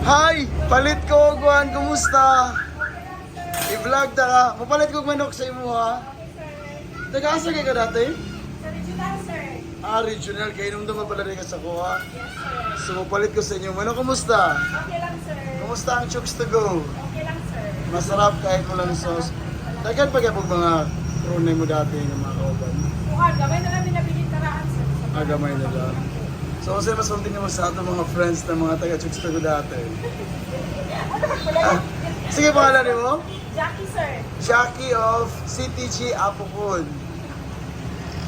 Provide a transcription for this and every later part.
Hi! Palit ko, Guan. Kumusta? I-vlog ta ka. Mapalit ko manok sa imo, ha? Taga-asa ka dati? Sa regional, sir. Regional. Kaya nung pala rin ka sa kuha. Yes, sir. So, mapalit ko sa inyo. Manok, kumusta? Okay lang, sir. Kumusta ang chooks to go? Okay lang, sir. Masarap kahit walang sauce. Tagan pa kaya pag mga runay mo dati ng mga kauban. Kuhan, gamay na namin nabiling taraan, sir. Gamay na lang. So, kasi mas konti naman sa ating mga friends na mga taga-chooks to go dati. Sige, pangalan mo? Jackie, sir. Jackie of CTG Apopon.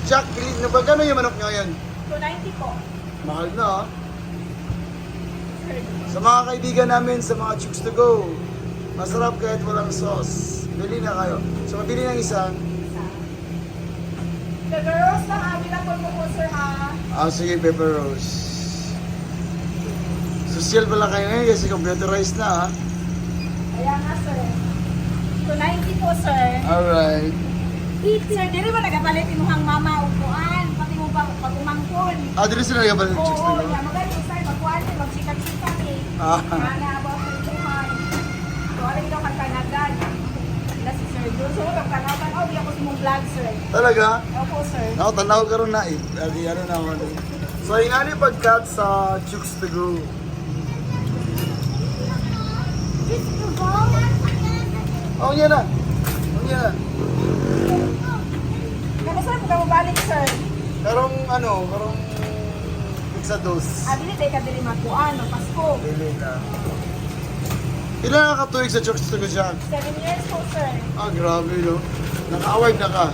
Jackie, gano'n yung manok nyo ngayon? 290 po. Mahal na, ah. Sir. Sa mga kaibigan namin, sa mga chooks to go, masarap kahit walang sauce. Bili na kayo. So, mabili ng isa. Pepper rose lang, available po, sir, ha? Sige, pepper rose. Social pala kayo ngayon kasi computerized na, ha? Kaya nga, sir. 290 po, sir. Alright. Sir, dili ba nagapalit imuhang mama upuan? Pati mo ba pag-umangkon? Dili sila nagabalik ng chooks to Oo, go. yeah, magaling, sir. Magkuhan, magsikag-sikag, eh. Mana, about upuan. So, alam ikaw kagkanagan. Wala si Sir Jun. So, kagkanagan. Oh, bilang ko si mong vlog, sir. Talaga? Opo, sir. Ako, tanaw ka rin na eh. Adi, ano na ako. So, yung ano yung pag-cut sa chooks to go. Oh, yan na. Oh, yan na. Kamusta mo ka mabalik, sir? Karong pizza dos. Dili, day ka dili magkuhan, no? Pasko. Bili na. Ilan nakatuig sa chooks to go siya? 7 years po, sir. Grabe no. Naka-award na ka.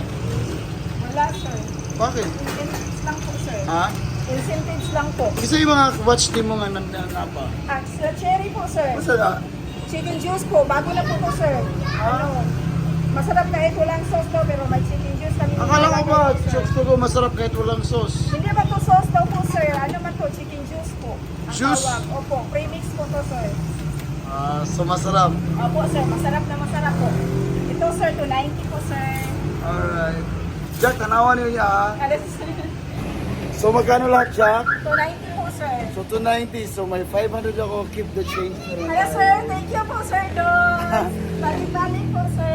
Wala, sir. Bakit? Incentives lang po, sir. Ha? Incentives lang po. Kasi yung mga watch team mo nga nanapa. Sa cherry po, sir. Basta na? Chicken juice po. Bago na po po, sir. Ano? Masarap kahit walang sauce daw, pero may chicken juice kami. Akala ko ba, sir. chooks to go masarap kahit walang sauce. Hindi ba to sauce daw po, sir? Ano man to? Chicken juice po. Ang Juice? tawag. Opo. Premix po to, sir. So masarap. Opo, sir. Masarap na masarap po. Ito, sir. 290 po, sir. Alright. Jack, tanawan niyo niya ha. Alas, So magkano lahat, Jack? 290 po, sir. So 290. So may 500 ako. Keep the change na rin. Alas, sir. Thank you po, sir. Balik-balik po, sir.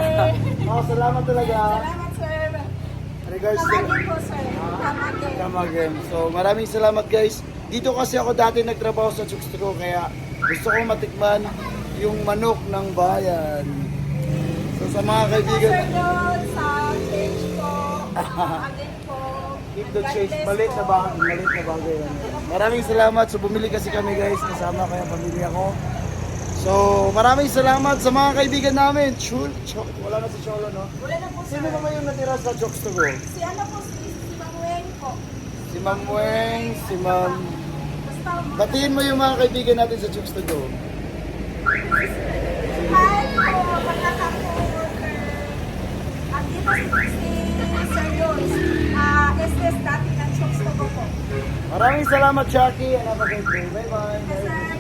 Salamat talaga. Salamat, sir. Regards to... Kamagin po, sir. Kamagin. Kamagin. So maraming salamat guys. Dito kasi ako dati nagtrabaho sa chooks to go kaya gusto ko matikman yung manok ng bayan. So sa mga kaibigan, Sir Don, sa change po. Kamagin po. keep the God change. bless Malit po. na bagay yan. Maraming salamat. So bumili kasi kami guys. Kasama ko yung pamilya ko. So maraming salamat sa mga kaibigan namin. Wala na si Cholo, no? Wala na po, sir. Sino ba ba yung natira sa chooks to go? Si ano po, si Mang Weng po. Si Ma'am Weng, si Ma'am... Basta, Batiin mo yung mga kaibigan natin sa chooks to go. hi po, mga ka-coworker. Dito si Sir Don. SS dati ng Chokes to go po. Maraming salamat, Jackie. And have a great day. Bye-bye. Yes, sir.